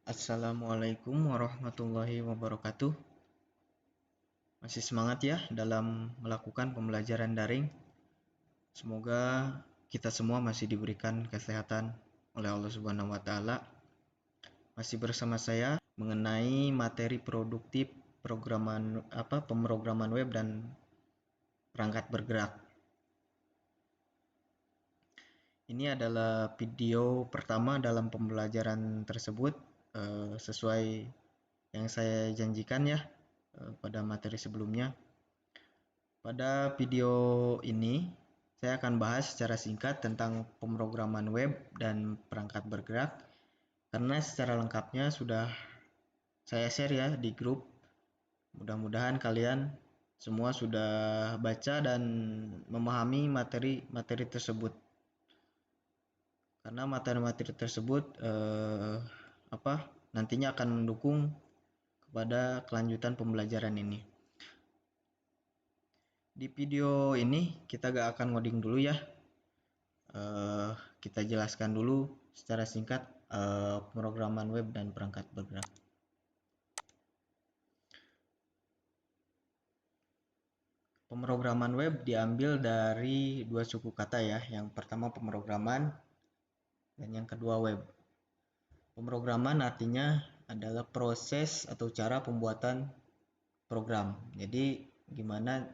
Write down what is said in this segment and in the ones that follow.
Assalamualaikum warahmatullahi wabarakatuh. Masih semangat ya dalam melakukan pembelajaran daring. Semoga kita semua masih diberikan kesehatan oleh Allah Subhanahu wa taala. Masih bersama saya mengenai materi produktif pemrograman web dan perangkat bergerak. Ini adalah video pertama dalam pembelajaran tersebut, sesuai yang saya janjikan ya pada materi sebelumnya. Pada video ini saya akan bahas secara singkat tentang pemrograman web dan perangkat bergerak, karena secara lengkapnya sudah saya share ya di grup. Mudah-mudahan kalian semua sudah baca dan memahami materi-materi tersebut, karena materi-materi tersebut nantinya akan mendukung kepada kelanjutan pembelajaran ini. Di video ini kita gak akan ngoding dulu ya. Kita jelaskan dulu secara singkat pemrograman web dan perangkat bergerak. Pemrograman web diambil dari dua suku kata ya. Yang pertama pemrograman dan yang kedua web. Pemrograman artinya adalah proses atau cara pembuatan program. Jadi gimana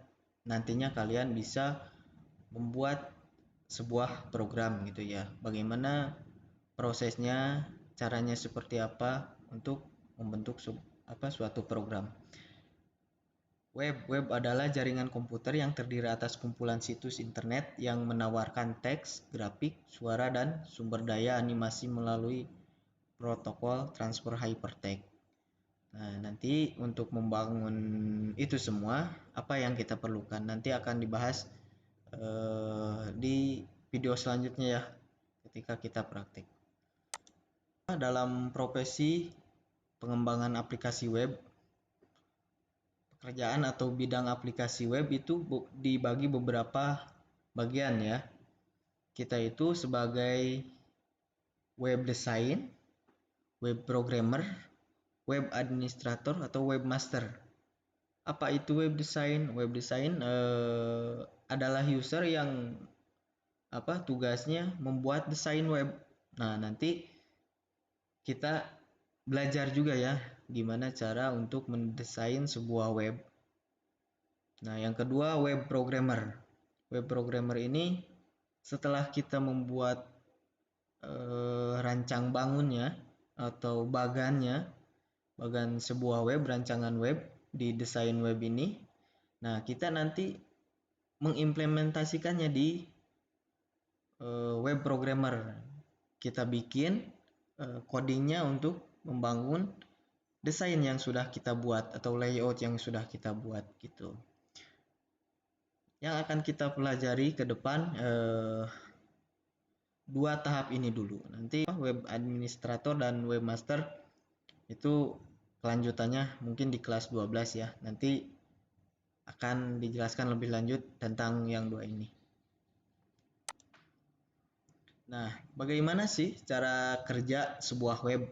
nantinya kalian bisa membuat sebuah program gitu ya. Bagaimana prosesnya, caranya seperti apa untuk membentuk suatu program. Web adalah jaringan komputer yang terdiri atas kumpulan situs internet yang menawarkan teks, grafik, suara, dan sumber daya animasi melalui protokol transfer hypertext. Nah, nanti untuk membangun itu semua, apa yang kita perlukan nanti akan dibahas di video selanjutnya ya, ketika kita praktik. Dalam profesi pengembangan aplikasi web, pekerjaan atau bidang aplikasi web itu dibagi beberapa bagian ya. Kita itu sebagai web design, web programmer, web administrator atau webmaster. Apa itu web design? Web design adalah user yang tugasnya membuat desain web. Nah, nanti kita belajar juga ya gimana cara untuk mendesain sebuah web. Nah, yang kedua web programmer. Web programmer ini setelah kita membuat rancang bangunnya atau bagan sebuah web, rancangan web di desain web ini. Nah, kita nanti mengimplementasikannya di web programmer. Kita bikin codingnya untuk membangun desain yang sudah kita buat atau layout yang sudah kita buat gitu. Yang akan kita pelajari ke depan dua tahap ini dulu. Nanti web administrator dan webmaster itu kelanjutannya mungkin di kelas 12 ya. Nanti akan dijelaskan lebih lanjut tentang yang dua ini. Nah, bagaimana sih cara kerja sebuah web?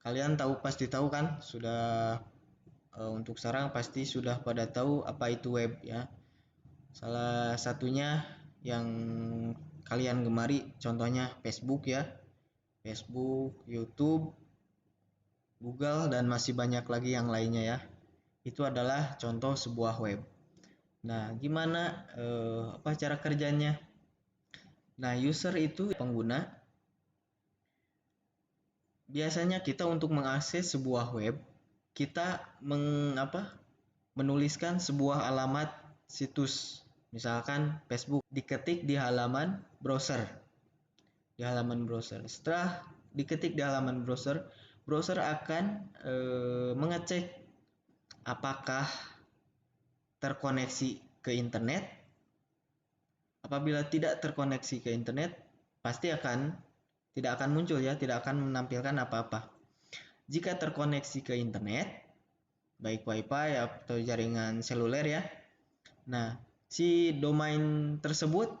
Kalian pasti tahu kan? Sudah untuk sekarang pasti sudah pada tahu apa itu web ya. Salah satunya yang kalian gemari contohnya Facebook ya. Facebook, YouTube, Google, dan masih banyak lagi yang lainnya ya. Itu adalah contoh sebuah web. Nah, gimana cara kerjanya? Nah, user itu pengguna. Biasanya kita untuk mengakses sebuah web, kita menuliskan sebuah alamat situs. Misalkan Facebook, diketik di halaman browser. Setelah diketik di halaman browser, browser akan mengecek apakah terkoneksi ke internet. Apabila tidak terkoneksi ke internet, pasti tidak akan muncul ya, tidak akan menampilkan apa-apa. Jika terkoneksi ke internet, baik wifi atau jaringan seluler ya, nah si domain tersebut,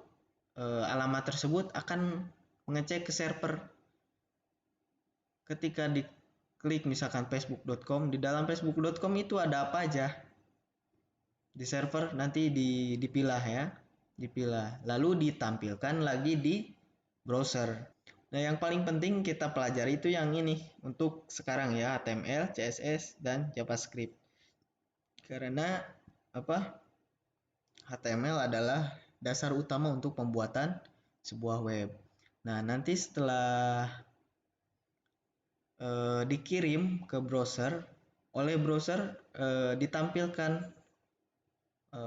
alamat tersebut akan mengecek ke ketika diklik misalkan facebook.com, di dalam facebook.com itu ada apa aja di server, nanti dipilah ya, dipilah lalu ditampilkan lagi di browser. Nah, yang paling penting kita pelajari itu yang ini untuk sekarang ya, HTML, CSS, dan JavaScript. Karena apa? HTML adalah dasar utama untuk pembuatan sebuah web. Nah, nanti setelah dikirim ke browser, oleh browser ditampilkan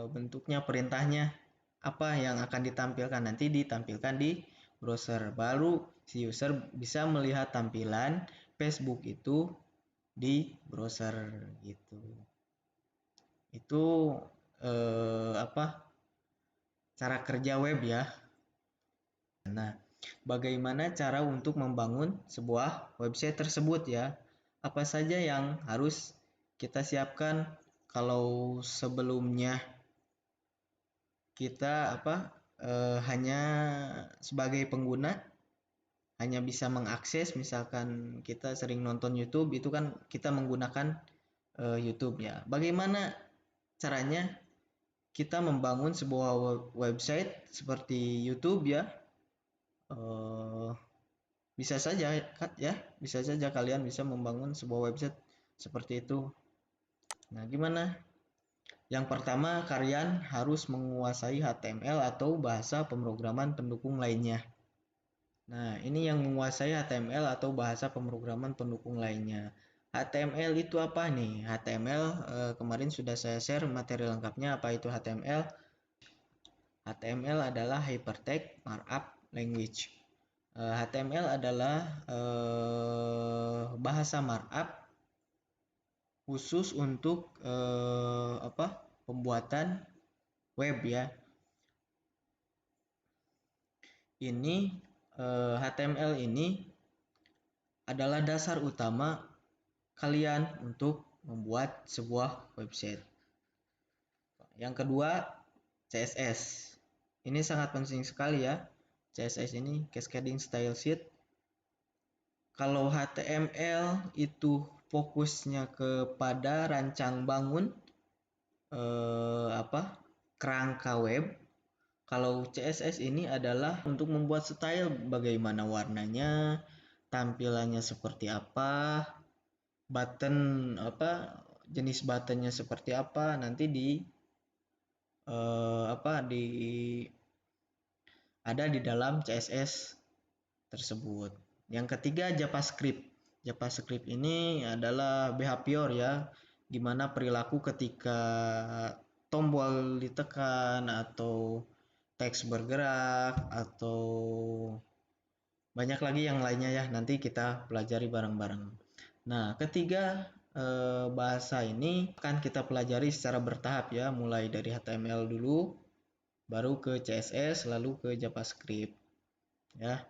bentuknya, perintahnya apa yang akan ditampilkan, nanti ditampilkan di browser, baru si user bisa melihat tampilan Facebook itu di browser gitu. Itu cara kerja web ya. Nah, bagaimana cara untuk membangun sebuah website tersebut ya? Apa saja yang harus kita siapkan kalau sebelumnya kita hanya sebagai pengguna hanya bisa mengakses, misalkan kita sering nonton YouTube, itu kan kita menggunakan YouTube ya. Bagaimana caranya kita membangun sebuah website seperti YouTube ya? Bisa saja ya, bisa saja kalian bisa membangun sebuah website seperti itu. Nah, gimana? Yang pertama, kalian harus menguasai HTML atau bahasa pemrograman pendukung lainnya. Nah, ini yang menguasai HTML atau bahasa pemrograman pendukung lainnya. HTML itu apa nih? HTML kemarin sudah saya share materi lengkapnya apa itu HTML. HTML adalah Hypertext Markup Language. HTML adalah bahasa markup khusus untuk pembuatan web ya. Ini HTML ini adalah dasar utama kalian untuk membuat sebuah website. Yang kedua, CSS. Ini sangat penting sekali ya. CSS ini Cascading Style Sheet. Kalau HTML itu fokusnya kepada rancang bangun kerangka web. Kalau CSS ini adalah untuk membuat style, bagaimana warnanya, tampilannya seperti apa, button jenis buttonnya seperti apa, nanti ada di dalam CSS tersebut. Yang ketiga, JavaScript. JavaScript ini adalah behavior ya, dimana perilaku ketika tombol ditekan atau teks bergerak atau banyak lagi yang lainnya ya, nanti kita pelajari bareng-bareng. Nah, ketiga bahasa ini akan kita pelajari secara bertahap ya, mulai dari HTML dulu, baru ke CSS, lalu ke JavaScript ya.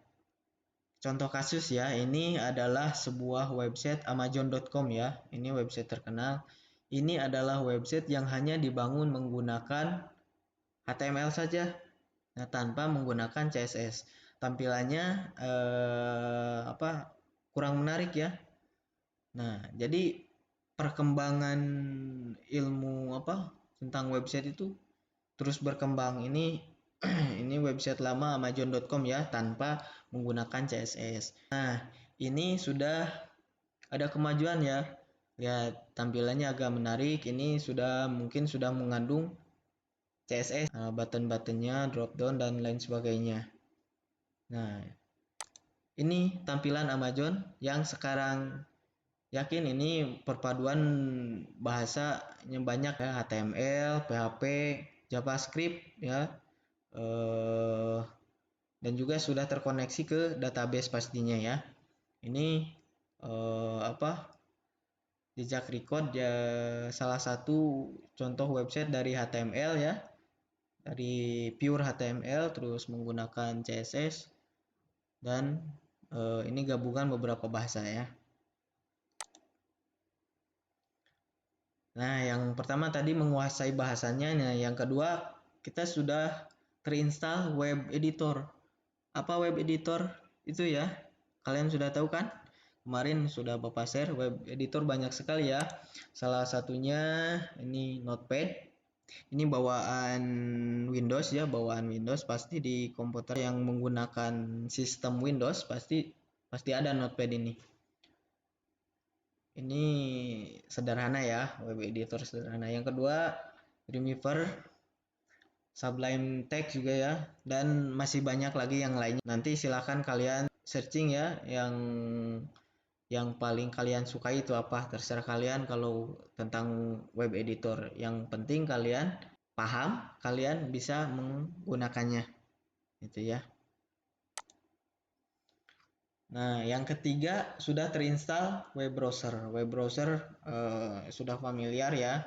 Contoh kasus ya, ini adalah sebuah website Amazon.com ya. Ini website terkenal. Ini adalah website yang hanya dibangun menggunakan HTML saja, nah, tanpa menggunakan CSS. Tampilannya kurang menarik ya. Nah, jadi perkembangan ilmu tentang website itu terus berkembang. Ini ini website lama Amazon.com ya, tanpa menggunakan CSS. Nah, ini sudah ada kemajuan ya. Lihat tampilannya agak menarik. Ini mungkin sudah mengandung CSS, button-buttonnya, drop down dan lain sebagainya. Nah, ini tampilan Amazon yang sekarang, yakin ini perpaduan bahasanya banyak ya, HTML, PHP, JavaScript ya. Dan juga sudah terkoneksi ke database pastinya ya. Ini jejak record ya, salah satu contoh website dari HTML ya, dari pure HTML terus menggunakan CSS dan ini gabungan beberapa bahasa ya. Nah, yang pertama tadi menguasai bahasanya. Nah, yang kedua kita sudah terinstall web editor. Apa web editor itu ya? Kalian sudah tahu kan? kemarin sudah Bapak share. Web editor banyak sekali ya. Salah satunya ini Notepad. Ini bawaan Windows ya, bawaan Windows. Pasti di komputer yang menggunakan sistem Windows pasti ada Notepad ini. Ini sederhana ya, web editor sederhana. Yang kedua, Dreamweaver, Sublime Text juga ya, dan masih banyak lagi yang lainnya. Nanti silahkan kalian searching ya, yang paling kalian sukai itu apa, terserah kalian. Kalau tentang web editor, yang penting kalian paham, kalian bisa menggunakannya itu ya. Nah, yang ketiga sudah terinstall web browser. Web browser sudah familiar ya.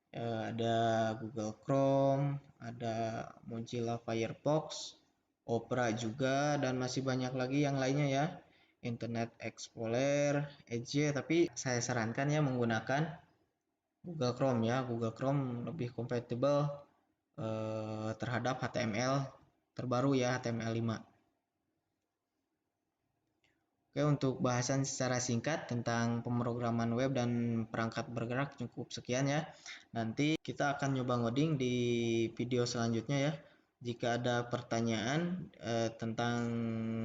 Ada Google Chrome, ada Mozilla Firefox, Opera juga, dan masih banyak lagi yang lainnya ya. Internet Explorer, Edge, tapi saya sarankan ya menggunakan Google Chrome ya. Google Chrome lebih kompatibel terhadap HTML terbaru ya, HTML5. Oke, untuk bahasan secara singkat tentang pemrograman web dan perangkat bergerak cukup sekian ya. Nanti kita akan nyoba ngoding di video selanjutnya ya. Jika ada pertanyaan tentang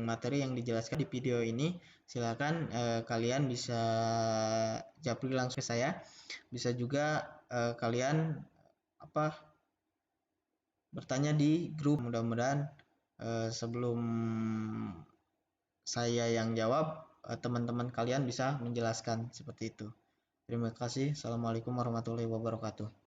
materi yang dijelaskan di video ini, silakan kalian bisa japri langsung ke saya. Bisa juga kalian bertanya di grup. Mudah-mudahan sebelum saya yang jawab, teman-teman kalian bisa menjelaskan seperti itu. Terima kasih. Assalamualaikum warahmatullahi wabarakatuh.